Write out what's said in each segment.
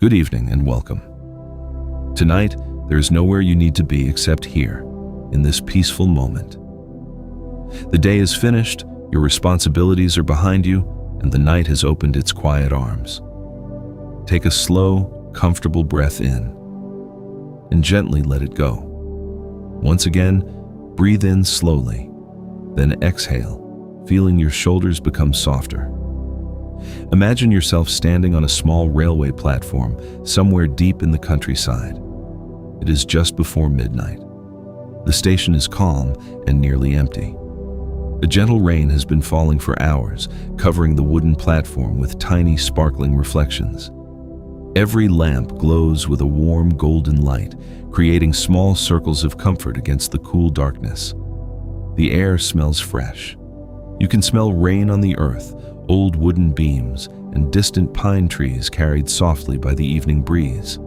Good evening and welcome. Tonight, there is nowhere you need to be except here, in this peaceful moment. The day is finished, your responsibilities are behind you, and the night has opened its quiet arms. Take a slow, comfortable breath in, and gently let it go. Once again, breathe in slowly, then exhale, feeling your shoulders become softer. Imagine yourself standing on a small railway platform somewhere deep in the countryside. It is just before midnight. The station is calm and nearly empty. A gentle rain has been falling for hours, covering the wooden platform with tiny sparkling reflections. Every lamp glows with a warm golden light, creating small circles of comfort against the cool darkness. The air smells fresh. You can smell rain on the earth, old wooden beams, and distant pine trees carried softly by the evening breeze.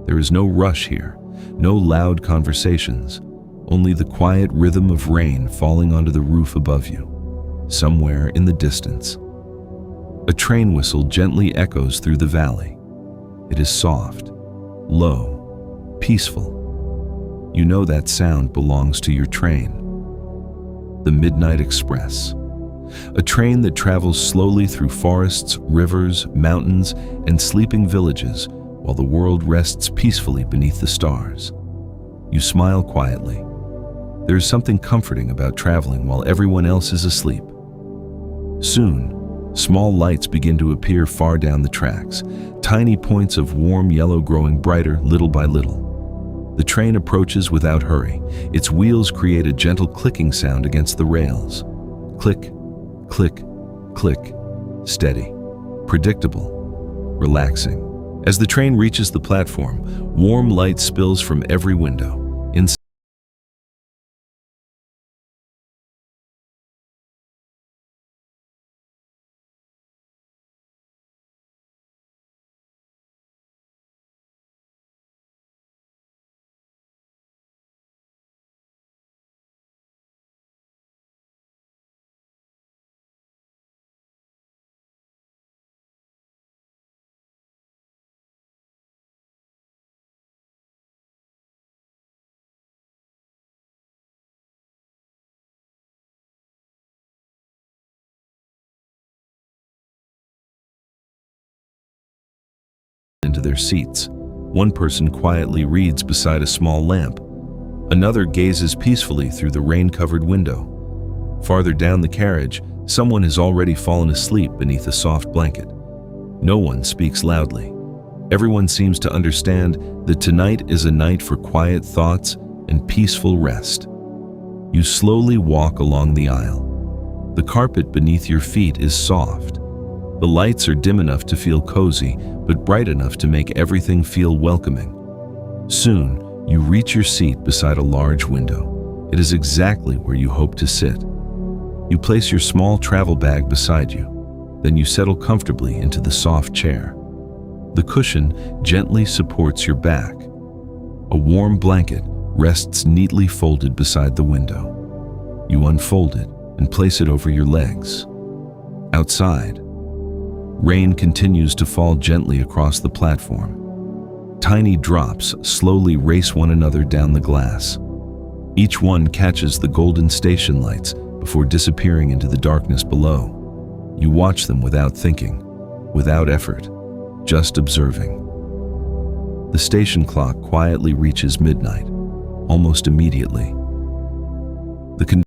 There is no rush here, no loud conversations, only the quiet rhythm of rain falling onto the roof above you, somewhere in the distance. A train whistle gently echoes through the valley. It is soft, low, peaceful. You know that sound belongs to your train. The Midnight Express. A train that travels slowly through forests, rivers, mountains, and sleeping villages while the world rests peacefully beneath the stars. You smile quietly. There is something comforting about traveling while everyone else is asleep. Soon, small lights begin to appear far down the tracks, tiny points of warm yellow growing brighter little by little. The train approaches without hurry. Its wheels create a gentle clicking sound against the rails. Click, click, click, steady, predictable, relaxing. As the train reaches the platform, warm light spills from every window. Inside into their seats, one person quietly reads beside a small lamp. Another gazes peacefully through the rain-covered window. Farther down the carriage, someone has already fallen asleep beneath a soft blanket. No one speaks loudly. Everyone seems to understand that tonight is a night for quiet thoughts and peaceful rest. You slowly walk along the aisle. The carpet beneath your feet is soft. The lights are dim enough to feel cozy, but bright enough to make everything feel welcoming. Soon, you reach your seat beside a large window. It is exactly where you hope to sit. You place your small travel bag beside you. Then you settle comfortably into the soft chair. The cushion gently supports your back. A warm blanket rests neatly folded beside the window. You unfold it and place it over your legs. Outside, rain continues to fall gently across the platform. Tiny drops slowly race one another down the glass. Each one catches the golden station lights before disappearing into the darkness below. You watch them without thinking, without effort, just observing. The station clock quietly reaches midnight, almost immediately. The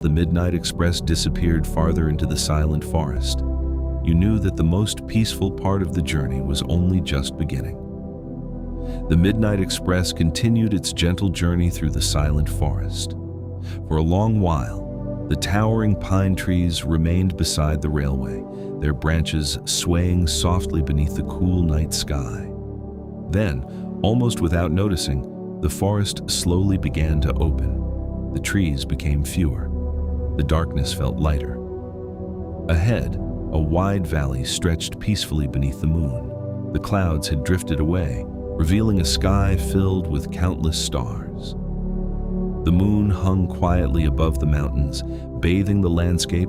The Midnight Express disappeared farther into the silent forest, you knew that the most peaceful part of the journey was only just beginning. The Midnight Express continued its gentle journey through the silent forest. For a long while, the towering pine trees remained beside the railway, their branches swaying softly beneath the cool night sky. Then, almost without noticing, the forest slowly began to open. The trees became fewer. The darkness felt lighter. Ahead, a wide valley stretched peacefully beneath the moon. The clouds had drifted away, revealing a sky filled with countless stars. The moon hung quietly above the mountains, bathing the landscape.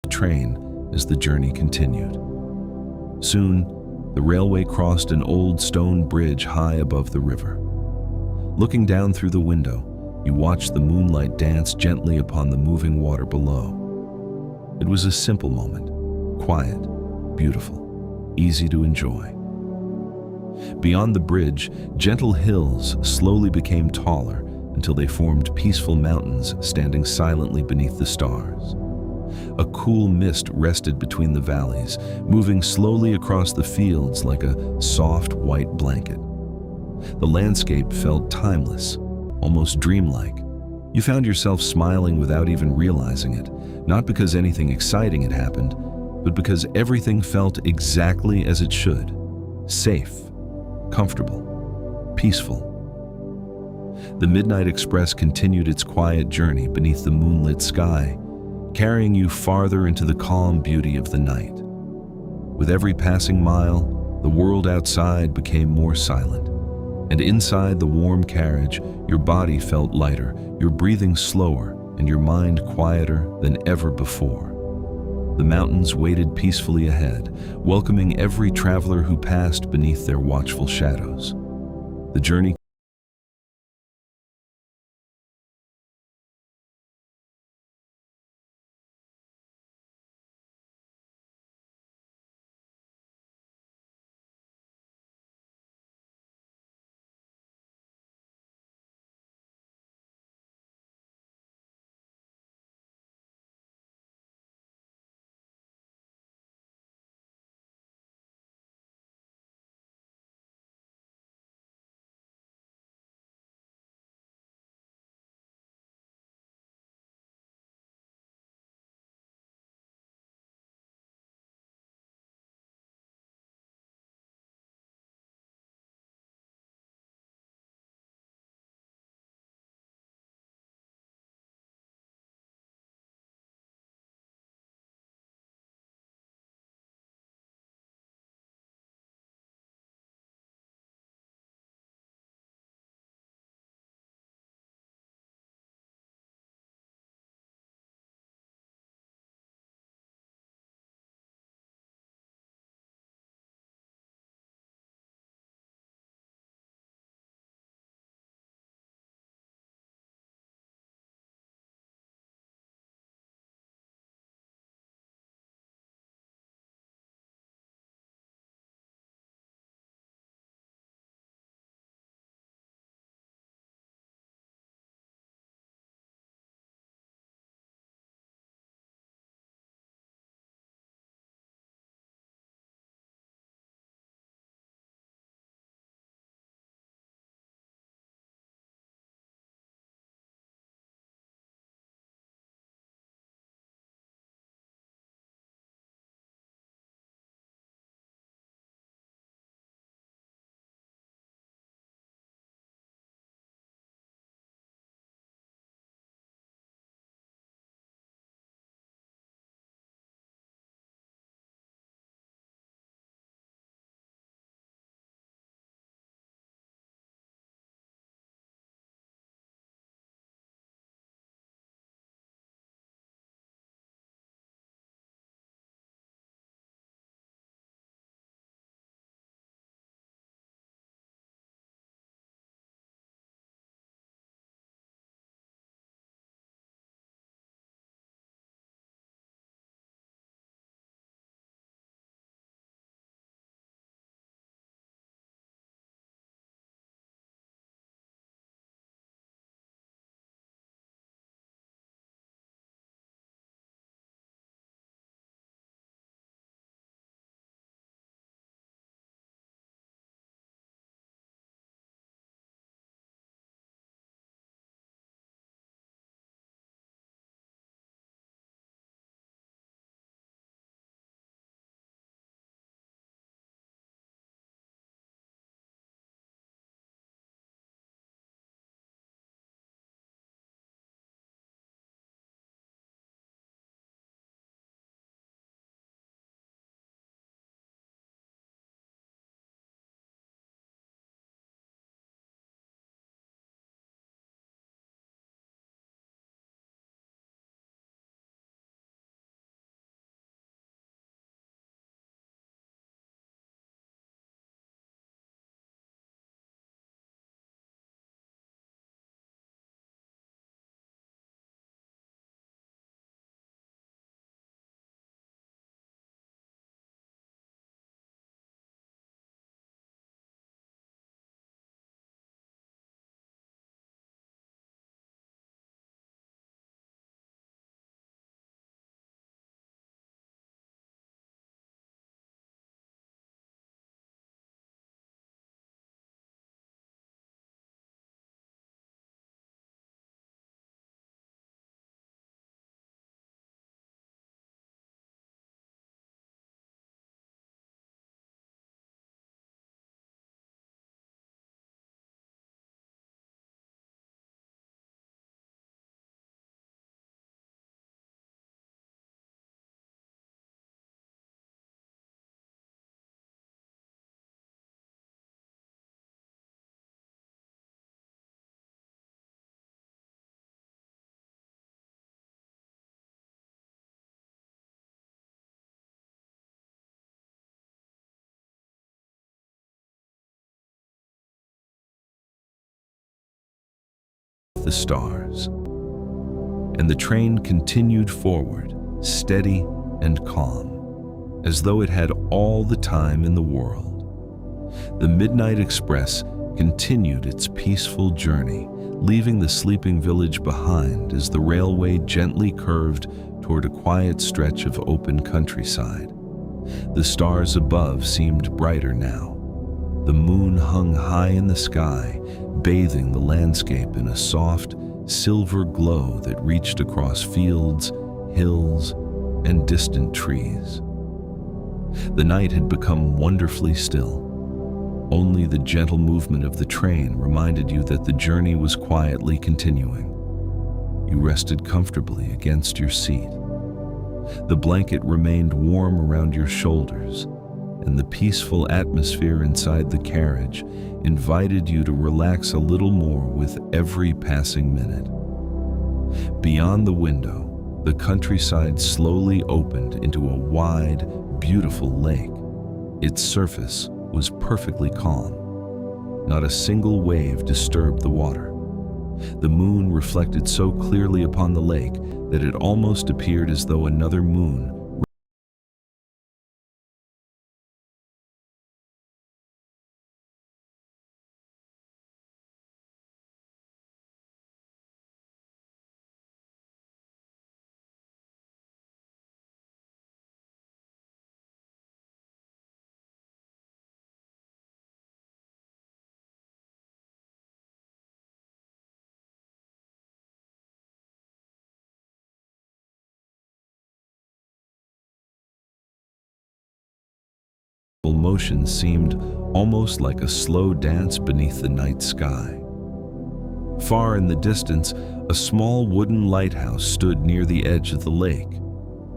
The train as the journey continued. Soon, the railway crossed an old stone bridge high above the river. Looking down through the window, you watched the moonlight dance gently upon the moving water below. It was a simple moment, quiet, beautiful, easy to enjoy. Beyond the bridge, gentle hills slowly became taller until they formed peaceful mountains standing silently beneath the stars. A cool mist rested between the valleys, moving slowly across the fields like a soft white blanket. The landscape felt timeless, almost dreamlike. You found yourself smiling without even realizing it, not because anything exciting had happened, but because everything felt exactly as it should: safe, comfortable, peaceful. The Midnight Express continued its quiet journey beneath the moonlit sky, carrying you farther into the calm beauty of the night. With every passing mile, the world outside became more silent, and inside the warm carriage, your body felt lighter, your breathing slower, and your mind quieter than ever before. The mountains waited peacefully ahead, welcoming every traveler who passed beneath their watchful shadows. The journey the stars. And the train continued forward, steady and calm, as though it had all the time in the world. The Midnight Express continued its peaceful journey, leaving the sleeping village behind as the railway gently curved toward a quiet stretch of open countryside. The stars above seemed brighter now. The moon hung high in the sky, bathing the landscape in a soft, silver glow that reached across fields, hills, and distant trees. The night had become wonderfully still. Only the gentle movement of the train reminded you that the journey was quietly continuing. You rested comfortably against your seat. The blanket remained warm around your shoulders, and the peaceful atmosphere inside the carriage invited you to relax a little more with every passing minute. Beyond the window, the countryside slowly opened into a wide, beautiful lake. Its surface was perfectly calm. Not a single wave disturbed the water. The moon reflected so clearly upon the lake that it almost appeared as though another moon motion seemed almost like a slow dance beneath the night sky. Far in the distance, a small wooden lighthouse stood near the edge of the lake.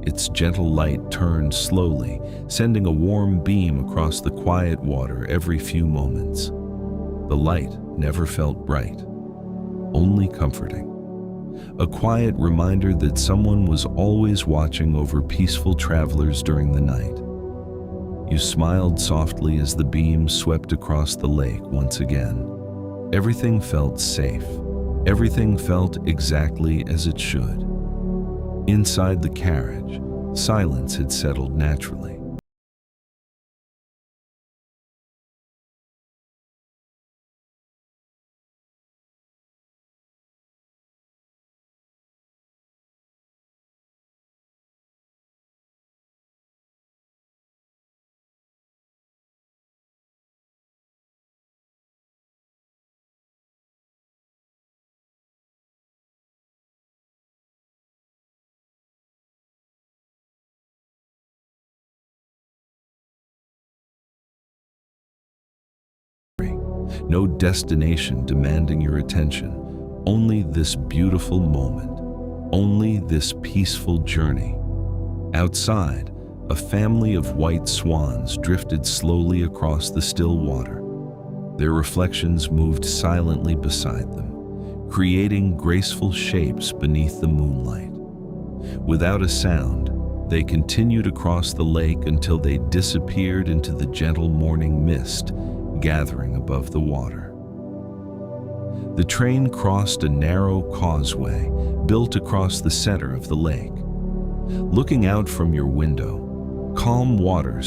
Its gentle light turned slowly, sending a warm beam across the quiet water every few moments. The light never felt bright, only comforting. A quiet reminder that someone was always watching over peaceful travelers during the night. You smiled softly as the beam swept across the lake once again. Everything felt safe. Everything felt exactly as it should. Inside the carriage, silence had settled naturally. No destination demanding your attention, only this beautiful moment, only this peaceful journey. Outside, a family of white swans drifted slowly across the still water. Their reflections moved silently beside them, creating graceful shapes beneath the moonlight. Without a sound, they continued across the lake until they disappeared into the gentle morning mist gathering above the water. The train crossed a narrow causeway built across the center of the lake. Looking out from your window, calm water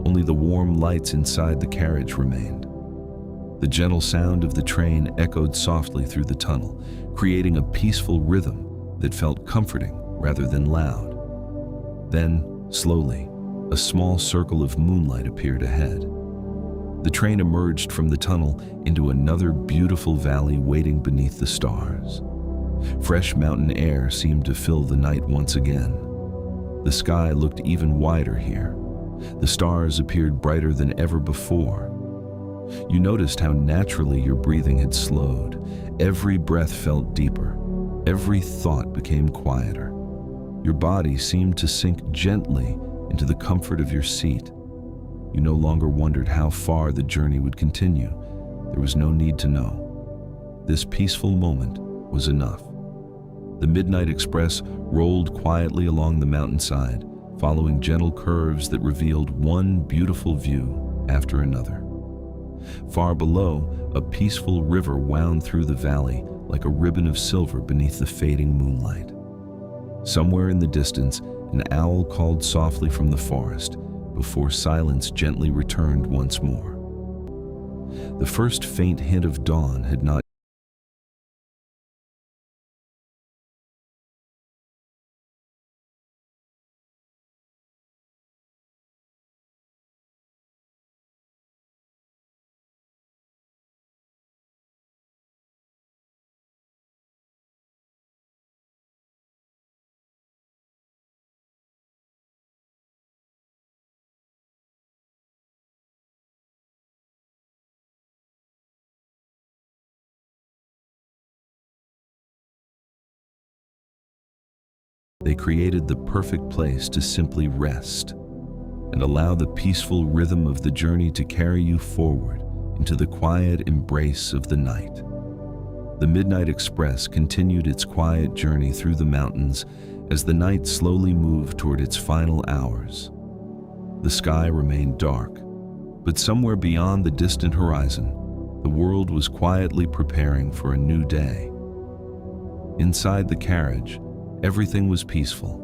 Only the warm lights inside the carriage remained. The gentle sound of the train echoed softly through the tunnel, creating a peaceful rhythm that felt comforting rather than loud. Then, slowly, a small circle of moonlight appeared ahead. The train emerged from the tunnel into another beautiful valley waiting beneath the stars. Fresh mountain air seemed to fill the night once again. The sky looked even wider here. The stars appeared brighter than ever before. You noticed how naturally your breathing had slowed. Every breath felt deeper. Every thought became quieter. Your body seemed to sink gently into the comfort of your seat. You no longer wondered how far the journey would continue. There was no need to know. This peaceful moment was enough. The Midnight Express rolled quietly along the mountainside, following gentle curves that revealed one beautiful view after another. Far below, a peaceful river wound through the valley like a ribbon of silver beneath the fading moonlight. Somewhere in the distance, an owl called softly from the forest before silence gently returned once more. The first faint hint of dawn had not They created the perfect place to simply rest and allow the peaceful rhythm of the journey to carry you forward into the quiet embrace of the night. The Midnight Express continued its quiet journey through the mountains as the night slowly moved toward its final hours. The sky remained dark, but somewhere beyond the distant horizon, the world was quietly preparing for a new day. Inside the carriage, everything was peaceful.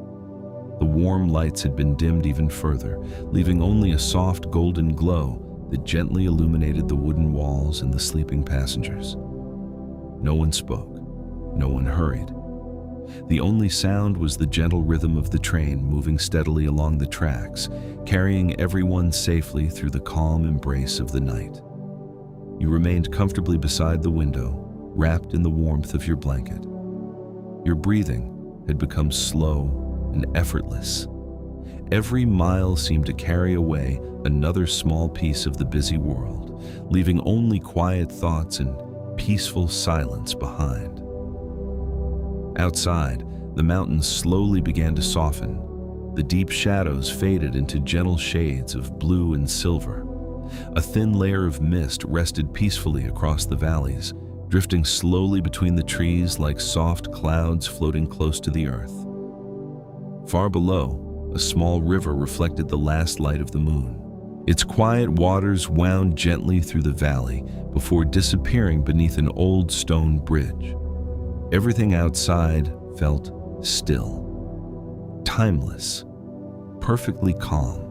The warm lights had been dimmed even further, leaving only a soft golden glow that gently illuminated the wooden walls and the sleeping passengers. No one spoke. No one hurried. The only sound was the gentle rhythm of the train moving steadily along the tracks, carrying everyone safely through the calm embrace of the night. You remained comfortably beside the window, wrapped in the warmth of your blanket. Your breathing had become slow and effortless. Every mile seemed to carry away another small piece of the busy world, leaving only quiet thoughts and peaceful silence behind. Outside, the mountains slowly began to soften. The deep shadows faded into gentle shades of blue and silver. A thin layer of mist rested peacefully across the valleys, drifting slowly between the trees like soft clouds floating close to the earth. Far below, a small river reflected the last light of the moon. Its quiet waters wound gently through the valley before disappearing beneath an old stone bridge. Everything outside felt still, timeless, perfectly calm.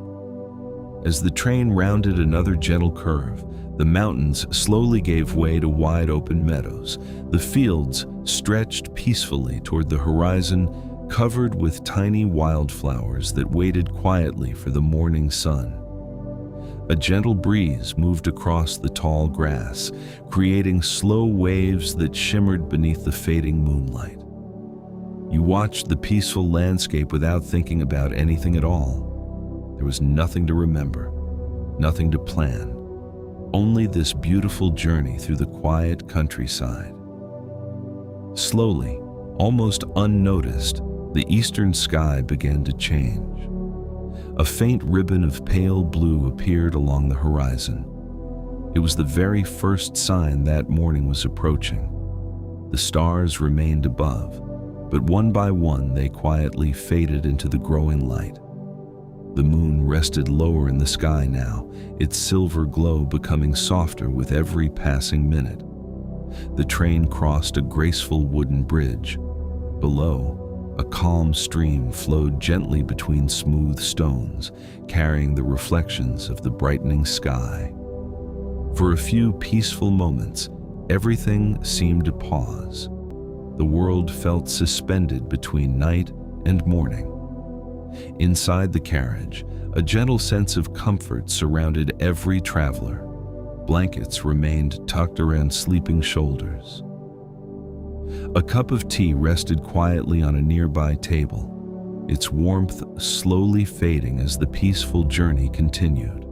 As the train rounded another gentle curve, the mountains slowly gave way to wide open meadows. The fields stretched peacefully toward the horizon, covered with tiny wildflowers that waited quietly for the morning sun. A gentle breeze moved across the tall grass, creating slow waves that shimmered beneath the fading moonlight. You watched the peaceful landscape without thinking about anything at all. There was nothing to remember, nothing to plan. Only this beautiful journey through the quiet countryside. Slowly, almost unnoticed, the eastern sky began to change. A faint ribbon of pale blue appeared along the horizon. It was the very first sign that morning was approaching. The stars remained above, but one by one they quietly faded into the growing light. The moon rested lower in the sky now, its silver glow becoming softer with every passing minute. The train crossed a graceful wooden bridge. Below, A calm stream flowed gently between smooth stones, carrying the reflections of the brightening sky. For a few peaceful moments, everything seemed to pause. The world felt suspended between night and morning. Inside the carriage, a gentle sense of comfort surrounded every traveler. Blankets remained tucked around sleeping shoulders. A cup of tea rested quietly on a nearby table, its warmth slowly fading as the peaceful journey continued.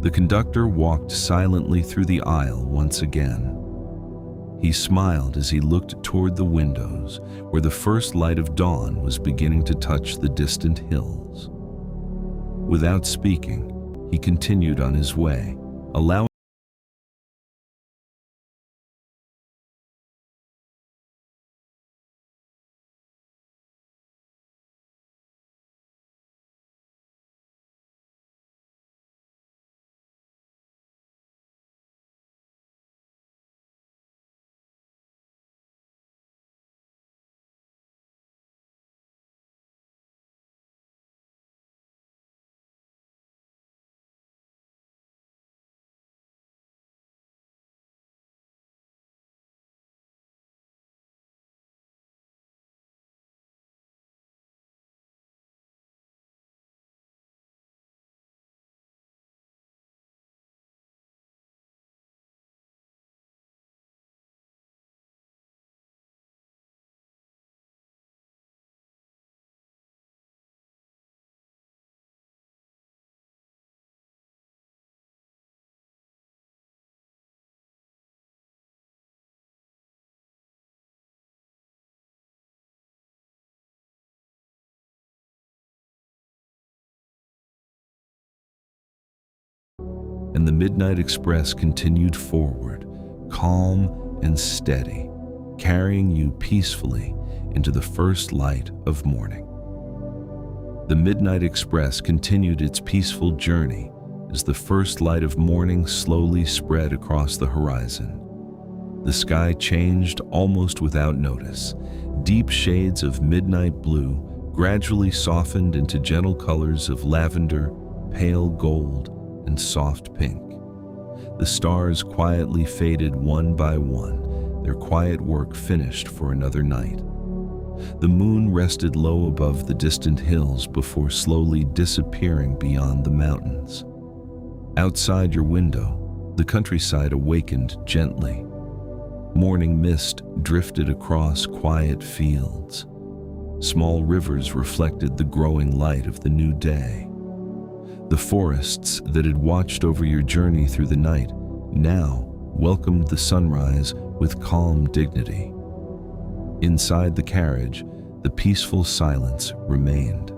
The conductor walked silently through the aisle once again. He smiled as he looked toward the windows, where the first light of dawn was beginning to touch the distant hills. Without speaking, he continued on his way, allowing and the Midnight Express continued forward, calm and steady, carrying you peacefully into the first light of morning. The Midnight Express continued its peaceful journey as the first light of morning slowly spread across the horizon. The sky changed almost without notice. Deep shades of midnight blue gradually softened into gentle colors of lavender, pale gold, and soft pink. The stars quietly faded one by one, their quiet work finished for another night. The moon rested low above the distant hills before slowly disappearing beyond the mountains. Outside your window, the countryside awakened gently. Morning mist drifted across quiet fields. Small rivers reflected the growing light of the new day. The forests that had watched over your journey through the night now welcomed the sunrise with calm dignity. Inside the carriage, the peaceful silence remained.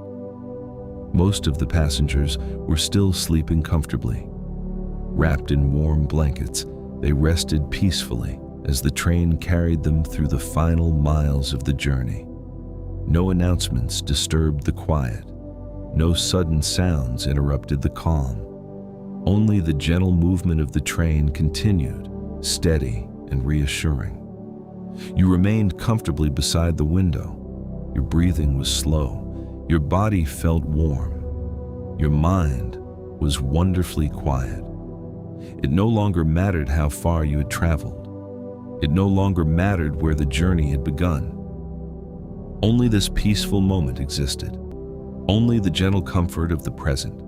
Most of the passengers were still sleeping comfortably. Wrapped in warm blankets, they rested peacefully as the train carried them through the final miles of the journey. No announcements disturbed the quiet. No sudden sounds interrupted the calm. Only the gentle movement of the train continued, steady and reassuring. You remained comfortably beside the window. Your breathing was slow. Your body felt warm. Your mind was wonderfully quiet. It no longer mattered how far you had traveled. It no longer mattered where the journey had begun. Only this peaceful moment existed. Only the gentle comfort of the present.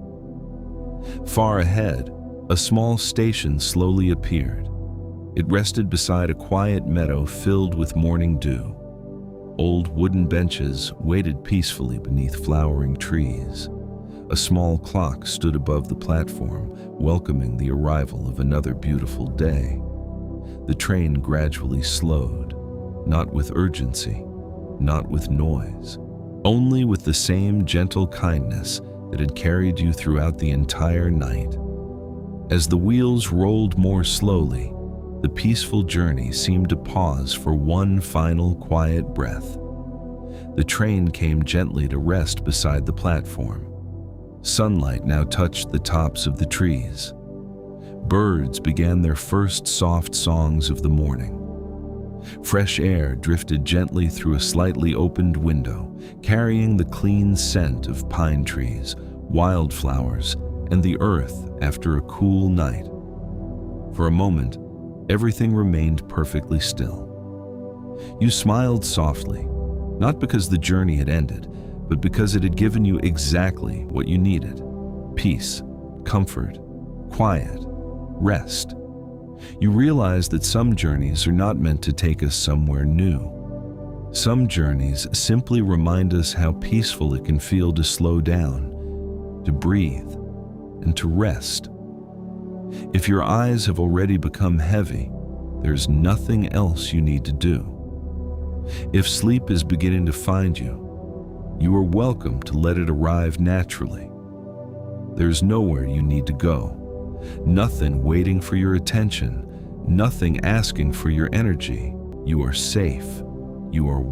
Far ahead, a small station slowly appeared. It rested beside a quiet meadow filled with morning dew. Old wooden benches waited peacefully beneath flowering trees. A small clock stood above the platform, welcoming the arrival of another beautiful day. The train gradually slowed, not with urgency, not with noise, only with the same gentle kindness that had carried you throughout the entire night. As the wheels rolled more slowly, the peaceful journey seemed to pause for one final quiet breath. The train came gently to rest beside the platform. Sunlight now touched the tops of the trees. Birds began their first soft songs of the morning. Fresh air drifted gently through a slightly opened window, carrying the clean scent of pine trees, wildflowers, and the earth after a cool night. For a moment, everything remained perfectly still. You smiled softly, not because the journey had ended, but because it had given you exactly what you needed: peace, comfort, quiet, rest. You realize that some journeys are not meant to take us somewhere new. Some journeys simply remind us how peaceful it can feel to slow down, to breathe, and to rest. If your eyes have already become heavy, there's nothing else you need to do. If sleep is beginning to find you, you are welcome to let it arrive naturally. There's nowhere you need to go. Nothing waiting for your attention, nothing asking for your energy. You are safe. You are